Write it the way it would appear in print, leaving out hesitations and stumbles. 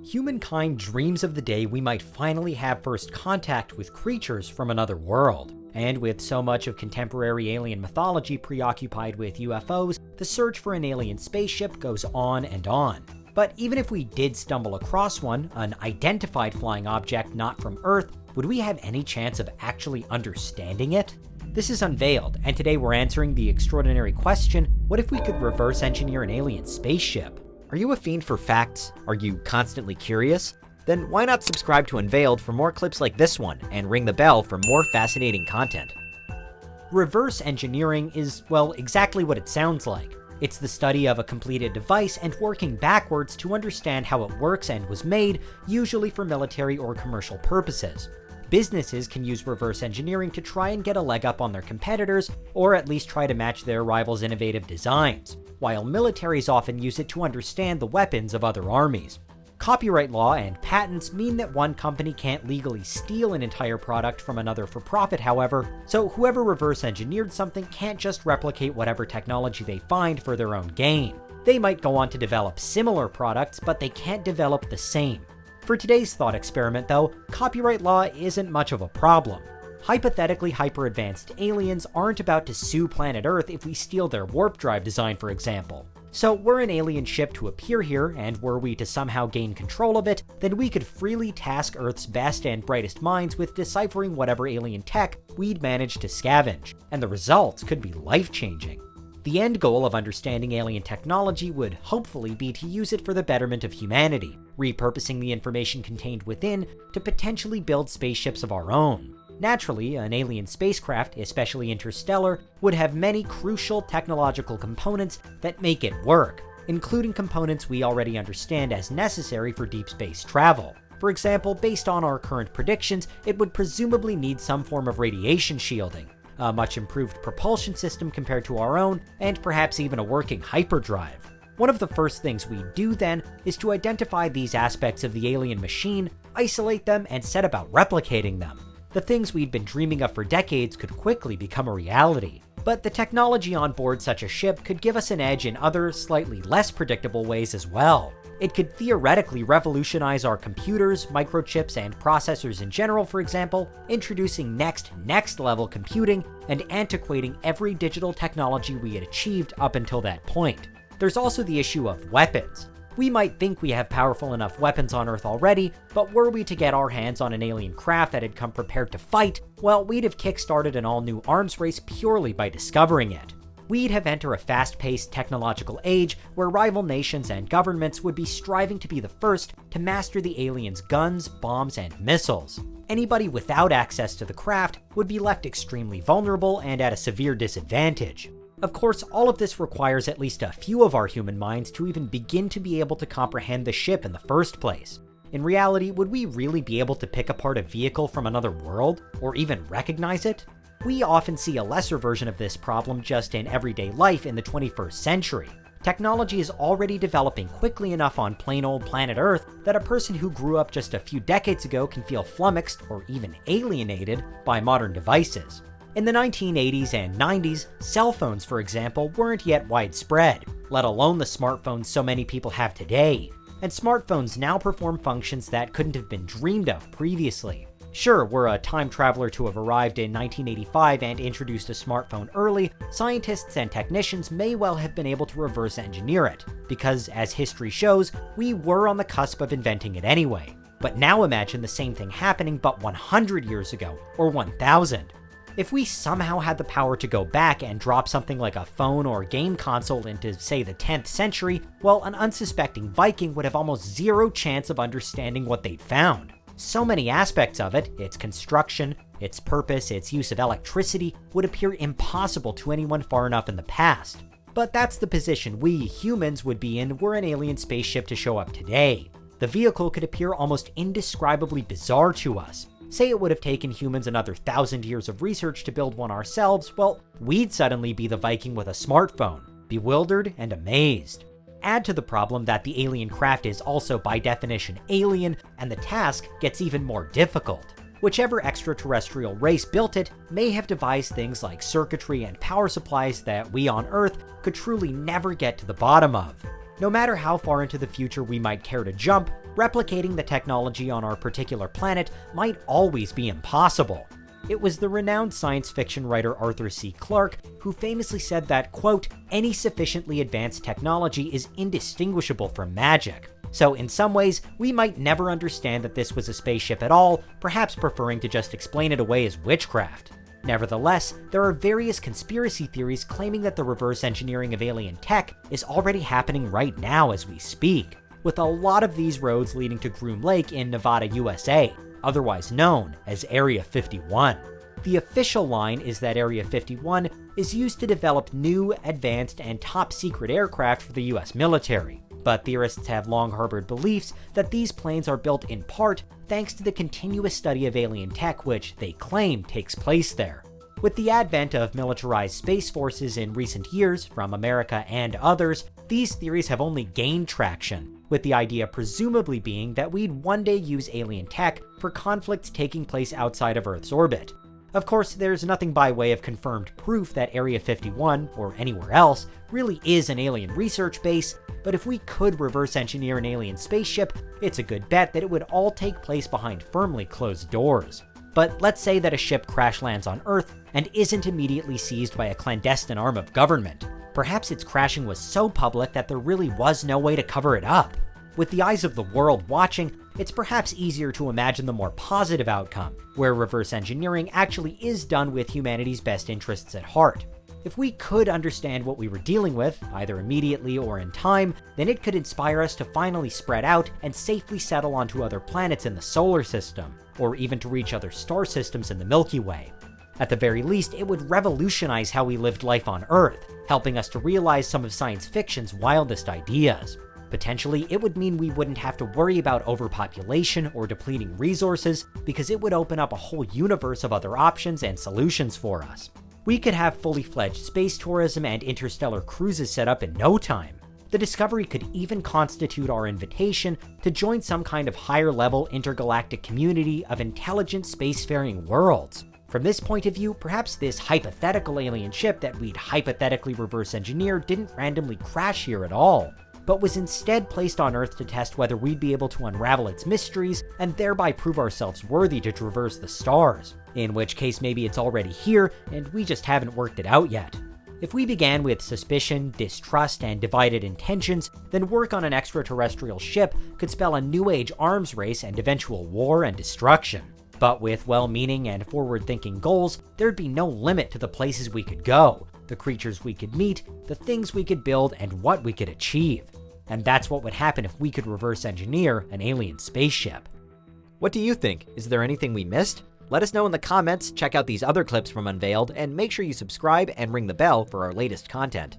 Humankind dreams of the day we might finally have first contact with creatures from another world. And with so much of contemporary alien mythology preoccupied with UFOs, the search for an alien spaceship goes on and on. But even if we did stumble across one, an identified flying object not from Earth, would we have any chance of actually understanding it? This is Unveiled, and today we're answering the extraordinary question, what if we could reverse engineer an alien spaceship? Are you a fiend for facts? Are you constantly curious? Then why not subscribe to Unveiled for more clips like this one, and ring the bell for more fascinating content? Reverse engineering is, well, exactly what it sounds like. It's the study of a completed device and working backwards to understand how it works and was made, usually for military or commercial purposes. Businesses can use reverse engineering to try and get a leg up on their competitors, or at least try to match their rivals' innovative designs, while militaries often use it to understand the weapons of other armies. Copyright law and patents mean that one company can't legally steal an entire product from another for profit, however, so whoever reverse engineered something can't just replicate whatever technology they find for their own gain. They might go on to develop similar products, but they can't develop the same. For today's thought experiment, though, copyright law isn't much of a problem. Hypothetically hyper-advanced aliens aren't about to sue planet Earth if we steal their warp drive design, for example. So were an alien ship to appear here, and were we to somehow gain control of it, then we could freely task Earth's best and brightest minds with deciphering whatever alien tech we'd managed to scavenge, and the results could be life-changing. The end goal of understanding alien technology would hopefully be to use it for the betterment of humanity, repurposing the information contained within to potentially build spaceships of our own. Naturally, an alien spacecraft, especially interstellar, would have many crucial technological components that make it work, including components we already understand as necessary for deep space travel. For example, based on our current predictions, it would presumably need some form of radiation shielding, a much improved propulsion system compared to our own, and perhaps even a working hyperdrive. One of the first things we do then is to identify these aspects of the alien machine, isolate them, and set about replicating them. The things we'd been dreaming of for decades could quickly become a reality. But the technology on board such a ship could give us an edge in other, slightly less predictable ways as well. It could theoretically revolutionize our computers, microchips, and processors in general, for example, introducing next level computing and antiquating every digital technology we had achieved up until that point. There's also the issue of weapons. We might think we have powerful enough weapons on Earth already, but were we to get our hands on an alien craft that had come prepared to fight, well, we'd have kickstarted an all-new arms race purely by discovering it. We'd have entered a fast-paced technological age where rival nations and governments would be striving to be the first to master the aliens' guns, bombs, and missiles. Anybody without access to the craft would be left extremely vulnerable and at a severe disadvantage. Of course, all of this requires at least a few of our human minds to even begin to be able to comprehend the ship in the first place. In reality, would we really be able to pick apart a vehicle from another world, or even recognize it? We often see a lesser version of this problem just in everyday life in the 21st century. Technology is already developing quickly enough on plain old planet Earth that a person who grew up just a few decades ago can feel flummoxed or even alienated by modern devices. In the 1980s and 90s, cell phones, for example, weren't yet widespread, let alone the smartphones so many people have today. And smartphones now perform functions that couldn't have been dreamed of previously. Sure, were a time traveler to have arrived in 1985 and introduced a smartphone early, scientists and technicians may well have been able to reverse engineer it, because as history shows, we were on the cusp of inventing it anyway. But now imagine the same thing happening but 100 years ago, or 1000. If we somehow had the power to go back and drop something like a phone or game console into, say, the 10th century, well, an unsuspecting Viking would have almost zero chance of understanding what they'd found. So many aspects of it, its construction, its purpose, its use of electricity, would appear impossible to anyone far enough in the past. But that's the position we, humans, would be in were an alien spaceship to show up today. The vehicle could appear almost indescribably bizarre to us. Say it would have taken humans another 1,000 years of research to build one ourselves, well, we'd suddenly be the Viking with a smartphone, bewildered and amazed. Add to the problem that the alien craft is also by definition alien, and the task gets even more difficult. Whichever extraterrestrial race built it may have devised things like circuitry and power supplies that we on Earth could truly never get to the bottom of. No matter how far into the future we might care to jump, replicating the technology on our particular planet might always be impossible. It was the renowned science fiction writer Arthur C. Clarke who famously said that, quote, "Any sufficiently advanced technology is indistinguishable from magic." So in some ways, we might never understand that this was a spaceship at all, perhaps preferring to just explain it away as witchcraft. Nevertheless, there are various conspiracy theories claiming that the reverse engineering of alien tech is already happening right now as we speak, with a lot of these roads leading to Groom Lake in Nevada, USA, otherwise known as Area 51. The official line is that Area 51 is used to develop new, advanced, and top-secret aircraft for the US military, but theorists have long harbored beliefs that these planes are built in part thanks to the continuous study of alien tech which they claim takes place there. With the advent of militarized space forces in recent years from America and others, these theories have only gained traction, with the idea presumably being that we'd one day use alien tech for conflicts taking place outside of Earth's orbit. Of course, there's nothing by way of confirmed proof that Area 51, or anywhere else, really is an alien research base, but if we could reverse engineer an alien spaceship, it's a good bet that it would all take place behind firmly closed doors. But let's say that a ship crash lands on Earth and isn't immediately seized by a clandestine arm of government. Perhaps its crashing was so public that there really was no way to cover it up. With the eyes of the world watching, it's perhaps easier to imagine the more positive outcome, where reverse engineering actually is done with humanity's best interests at heart. If we could understand what we were dealing with, either immediately or in time, then it could inspire us to finally spread out and safely settle onto other planets in the solar system, or even to reach other star systems in the Milky Way. At the very least, it would revolutionize how we lived life on Earth, helping us to realize some of science fiction's wildest ideas. Potentially, it would mean we wouldn't have to worry about overpopulation or depleting resources, because it would open up a whole universe of other options and solutions for us. We could have fully fledged space tourism and interstellar cruises set up in no time. The discovery could even constitute our invitation to join some kind of higher-level intergalactic community of intelligent spacefaring worlds. From this point of view, perhaps this hypothetical alien ship that we'd hypothetically reverse engineer didn't randomly crash here at all, but was instead placed on Earth to test whether we'd be able to unravel its mysteries and thereby prove ourselves worthy to traverse the stars. In which case maybe it's already here and we just haven't worked it out yet. If we began with suspicion, distrust, and divided intentions, then work on an extraterrestrial ship could spell a new age arms race and eventual war and destruction. But with well-meaning and forward-thinking goals, there'd be no limit to the places we could go, the creatures we could meet, the things we could build, and what we could achieve. And that's what would happen if we could reverse engineer an alien spaceship. What do you think? Is there anything we missed? Let us know in the comments, check out these other clips from Unveiled, and make sure you subscribe and ring the bell for our latest content.